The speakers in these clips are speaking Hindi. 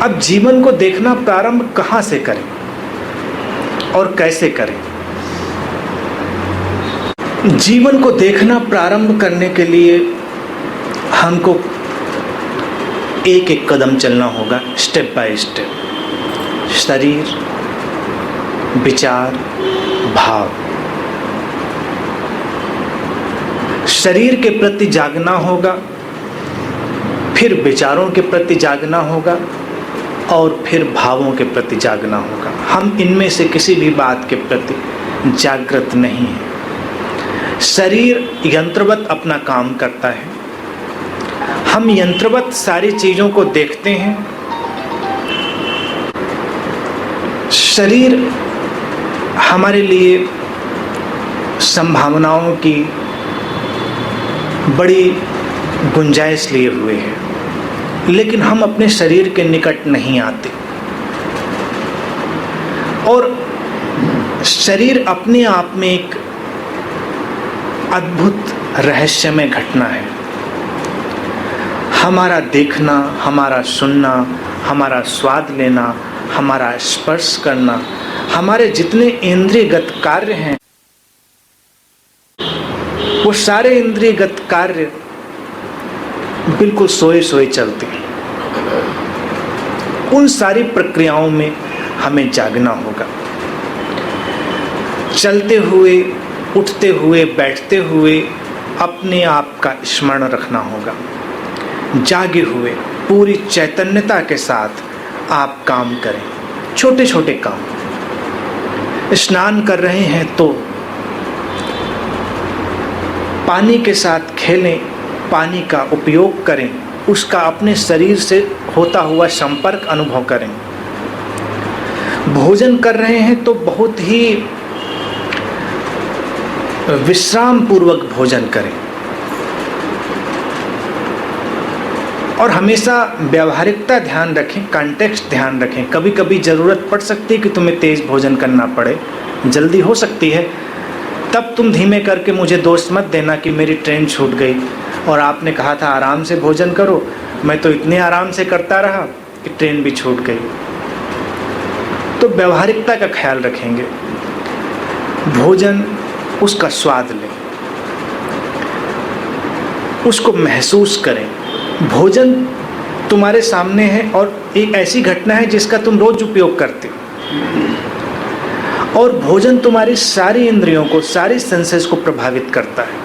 अब जीवन को देखना प्रारंभ कहाँ से करें और कैसे करें? जीवन को देखना प्रारंभ करने के लिए हमको एक एक कदम चलना होगा, स्टेप बाय स्टेप। शरीर, विचार, भाव। शरीर के प्रति जागना होगा, फिर विचारों के प्रति जागना होगा और फिर भावों के प्रति जागना होगा। हम इनमें से किसी भी बात के प्रति जागृत नहीं हैं। शरीर यंत्रवत अपना काम करता है, हम यंत्रवत सारी चीजों को देखते हैं। शरीर हमारे लिए संभावनाओं की बड़ी गुंजाइश लिए हुए है, लेकिन हम अपने शरीर के निकट नहीं आते। और शरीर अपने आप में एक अद्भुत रहस्यमय घटना है। हमारा देखना, हमारा सुनना, हमारा स्वाद लेना, हमारा स्पर्श करना, हमारे जितने इंद्रियगत कार्य हैं, वो सारे इंद्रियगत कार्य बिल्कुल सोए सोए चलते हैं। उन सारी प्रक्रियाओं में हमें जागना होगा। चलते हुए, उठते हुए, बैठते हुए अपने आप का स्मरण रखना होगा। जागे हुए पूरी चैतन्यता के साथ आप काम करें, छोटे छोटे काम। स्नान कर रहे हैं तो पानी के साथ खेलें, पानी का उपयोग करें, उसका अपने शरीर से होता हुआ संपर्क अनुभव करें। भोजन कर रहे हैं तो बहुत ही विश्राम पूर्वक भोजन करें और हमेशा व्यावहारिकता ध्यान रखें, कॉन्टेक्स्ट ध्यान रखें। कभी कभी ज़रूरत पड़ सकती है कि तुम्हें तेज भोजन करना पड़े, जल्दी हो सकती है, तब तुम धीमे करके मुझे दोष मत देना कि मेरी ट्रेन छूट गई और आपने कहा था आराम से भोजन करो, मैं तो इतने आराम से करता रहा कि ट्रेन भी छूट गई। तो व्यावहारिकता का ख्याल रखेंगे। भोजन, उसका स्वाद लें, उसको महसूस करें। भोजन तुम्हारे सामने है और एक ऐसी घटना है जिसका तुम रोज उपयोग करते हो, और भोजन तुम्हारी सारी इंद्रियों को, सारी सेंसेस को प्रभावित करता है।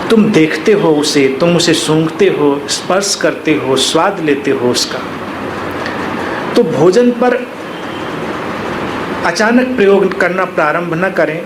तुम देखते हो उसे, तुम उसे सूंघते हो, स्पर्श करते हो, स्वाद लेते हो उसका। तो भोजन पर अचानक प्रयोग करना प्रारंभ न करें,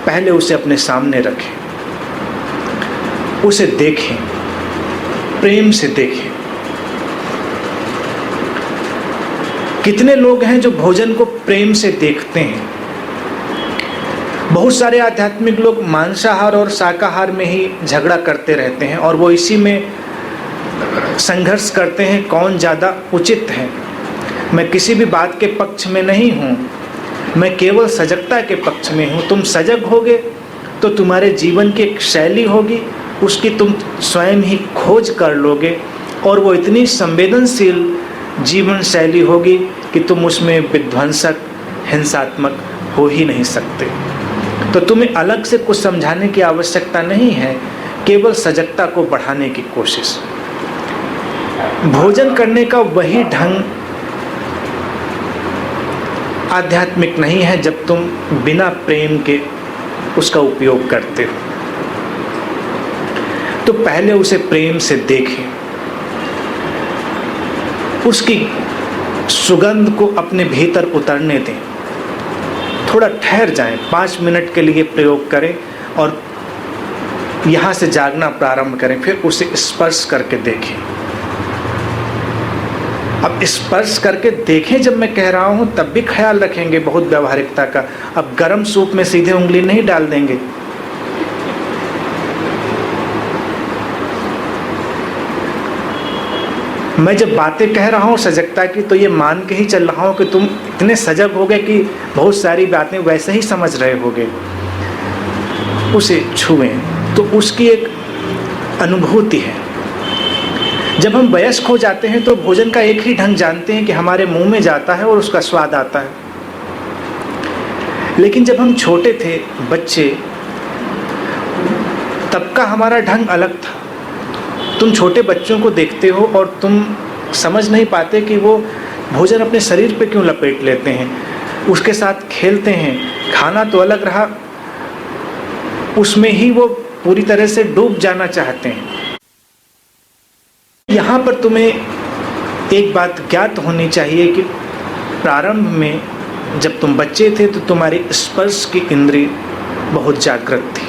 पहले उसे अपने सामने रखें, उसे देखें, प्रेम से देखें। कितने लोग हैं जो भोजन को प्रेम से देखते हैं? बहुत सारे आध्यात्मिक लोग मांसाहार और शाकाहार में ही झगड़ा करते रहते हैं और वो इसी में संघर्ष करते हैं कौन ज़्यादा उचित है। मैं किसी भी बात के पक्ष में नहीं हूँ, मैं केवल सजगता के पक्ष में हूँ। तुम सजग होगे तो तुम्हारे जीवन की एक शैली होगी, उसकी तुम स्वयं ही खोज कर लोगे और वो इतनी संवेदनशील जीवन शैली होगी कि तुम उसमें विध्वंसक, हिंसात्मक हो ही नहीं सकते। तो तुम्हें अलग से कुछ समझाने की आवश्यकता नहीं है, केवल सजगता को बढ़ाने की कोशिश। भोजन करने का वही ढंग आध्यात्मिक नहीं है जब तुम बिना प्रेम के उसका उपयोग करते हो। तो पहले उसे प्रेम से देखें, उसकी सुगंध को अपने भीतर उतरने दें, थोड़ा ठहर जाएं, 5 मिनट के लिए प्रयोग करें और यहाँ से जागना प्रारंभ करें। फिर उसे स्पर्श करके देखें। अब स्पर्श करके देखें जब मैं कह रहा हूँ तब भी ख्याल रखेंगे बहुत व्यावहारिकता का। अब गरम सूप में सीधे उंगली नहीं डाल देंगे। मैं जब बातें कह रहा हूँ सजगता की तो ये मान के ही चल रहा हूँ कि तुम इतने सजग हो गए कि बहुत सारी बातें वैसे ही समझ रहे होगे। उसे छुएं तो उसकी एक अनुभूति है। जब हम वयस्क हो जाते हैं तो भोजन का एक ही ढंग जानते हैं कि हमारे मुंह में जाता है और उसका स्वाद आता है। लेकिन जब हम छोटे थे, बच्चे, तब का हमारा ढंग अलग था। तुम छोटे बच्चों को देखते हो और तुम समझ नहीं पाते कि वो भोजन अपने शरीर पे क्यों लपेट लेते हैं, उसके साथ खेलते हैं। खाना तो अलग रहा, उसमें ही वो पूरी तरह से डूब जाना चाहते हैं। यहाँ पर तुम्हें एक बात ज्ञात होनी चाहिए कि प्रारंभ में जब तुम बच्चे थे तो तुम्हारी स्पर्श की इंद्रिय बहुत जागृत थी।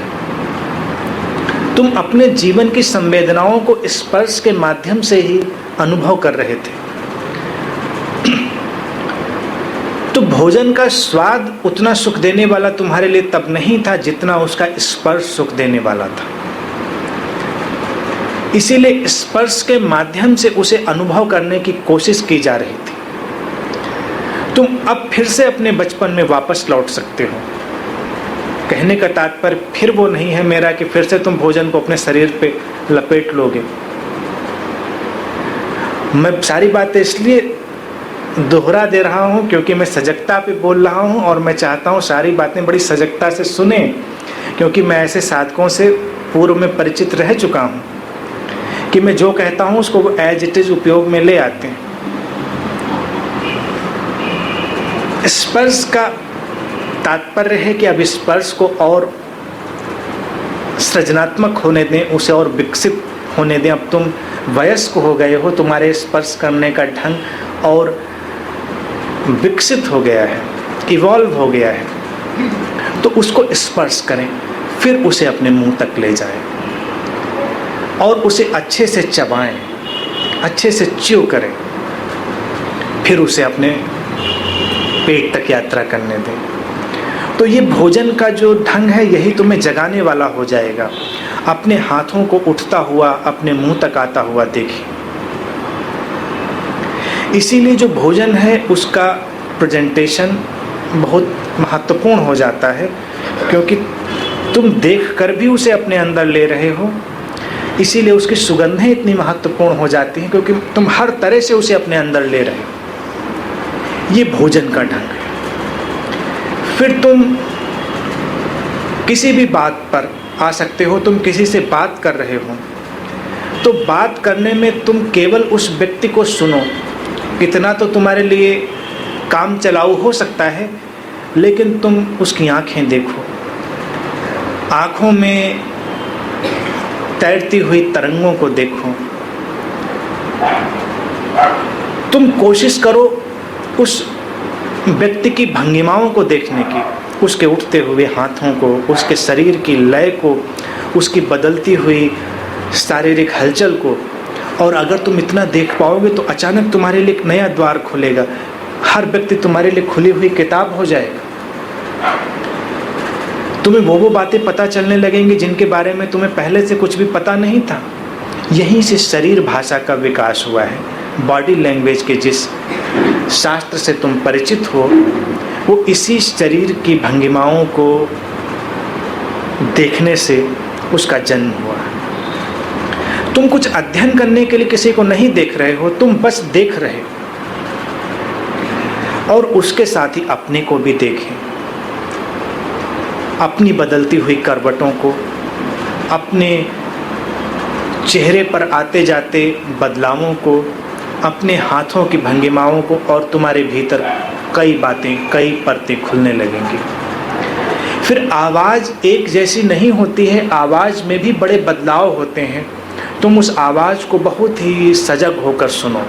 तुम अपने जीवन की संवेदनाओं को स्पर्श के माध्यम से ही अनुभव कर रहे थे। तो भोजन का स्वाद उतना सुख देने वाला तुम्हारे लिए तब नहीं था जितना उसका स्पर्श सुख देने वाला था। इसीलिए स्पर्श के माध्यम से उसे अनुभव करने की कोशिश की जा रही थी। तुम अब फिर से अपने बचपन में वापस लौट सकते हो। कहने का तात्पर्य फिर वो नहीं है मेरा कि फिर से तुम भोजन को अपने शरीर पे लपेट लोगे। मैं सारी बातें इसलिए दोहरा दे रहा हूँ क्योंकि मैं सजगता पे बोल रहा हूँ और मैं चाहता हूँ सारी बातें बड़ी सजगता से सुने, क्योंकि मैं ऐसे साधकों से पूर्व में परिचित रह चुका हूँ कि मैं जो कहता हूँ उसको वो एज इट इज उपयोग में ले आते हैं। स्पर्श का तात्पर्य है कि अब स्पर्श को और सृजनात्मक होने दें, उसे और विकसित होने दें। अब तुम वयस्क हो गए हो, तुम्हारे स्पर्श करने का ढंग और विकसित हो गया है, इवॉल्व हो गया है। तो उसको स्पर्श करें, फिर उसे अपने मुंह तक ले जाएं और उसे अच्छे से चबाएं, अच्छे से च्यू करें, फिर उसे अपने पेट तक यात्रा करने दें। तो ये भोजन का जो ढंग है यही तुम्हें जगाने वाला हो जाएगा। अपने हाथों को उठता हुआ अपने मुंह तक आता हुआ देखिए। इसीलिए जो भोजन है उसका प्रेजेंटेशन बहुत महत्वपूर्ण हो जाता है, क्योंकि तुम देखकर भी उसे अपने अंदर ले रहे हो। इसीलिए उसकी सुगंधें इतनी महत्वपूर्ण हो जाती हैं, क्योंकि तुम हर तरह से उसे अपने अंदर ले रहे हो। ये भोजन का ढंग है। फिर तुम किसी भी बात पर आ सकते हो। तुम किसी से बात कर रहे हो तो बात करने में तुम केवल उस व्यक्ति को सुनो। इतना तो तुम्हारे लिए काम चलाऊ हो सकता है, लेकिन तुम उसकी आंखें देखो। आंखों में तैरती हुई तरंगों को देखो। तुम कोशिश करो उस व्यक्ति की भंगिमाओं को देखने की, उसके उठते हुए हाथों को, उसके शरीर की लय को, उसकी बदलती हुई शारीरिक हलचल को। और अगर तुम इतना देख पाओगे तो अचानक तुम्हारे लिए एक नया द्वार खुलेगा। हर व्यक्ति तुम्हारे लिए खुली हुई किताब हो जाएगा। तुम्हें वो बातें पता चलने लगेंगी जिनके बारे में तुम्हें पहले से कुछ भी पता नहीं था। यहीं से शरीर भाषा का विकास हुआ है। बॉडी लैंग्वेज के जिस शास्त्र से तुम परिचित हो वो इसी शरीर की भंगिमाओं को देखने से उसका जन्म हुआ। तुम कुछ अध्ययन करने के लिए किसी को नहीं देख रहे हो, तुम बस देख रहे हो। और उसके साथ ही अपने को भी देखें, अपनी बदलती हुई करवटों को, अपने चेहरे पर आते जाते बदलावों को, अपने हाथों की भंगिमाओं को, और तुम्हारे भीतर कई बातें, कई परतें खुलने लगेंगी। फिर आवाज़ एक जैसी नहीं होती है, आवाज़ में भी बड़े बदलाव होते हैं। तुम उस आवाज़ को बहुत ही सजग होकर सुनो।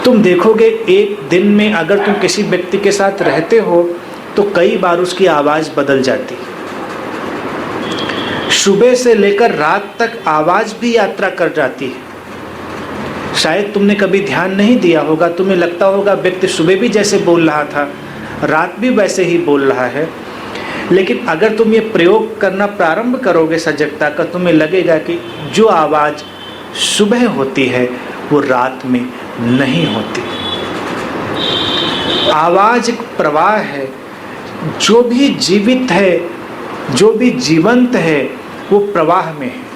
तुम देखोगे एक दिन में अगर तुम किसी व्यक्ति के साथ रहते हो तो कई बार उसकी आवाज़ बदल जाती। सुबह से लेकर रात तक आवाज़ भी यात्रा कर जाती है। शायद तुमने कभी ध्यान नहीं दिया होगा, तुम्हें लगता होगा व्यक्ति सुबह भी जैसे बोल रहा था, रात भी वैसे ही बोल रहा है। लेकिन अगर तुम ये प्रयोग करना प्रारंभ करोगे सजगता का, तुम्हें लगेगा कि जो आवाज़ सुबह होती है वो रात में नहीं होती। आवाज़ एक प्रवाह है। जो भी जीवित है, जो भी जीवंत है, वो प्रवाह में है।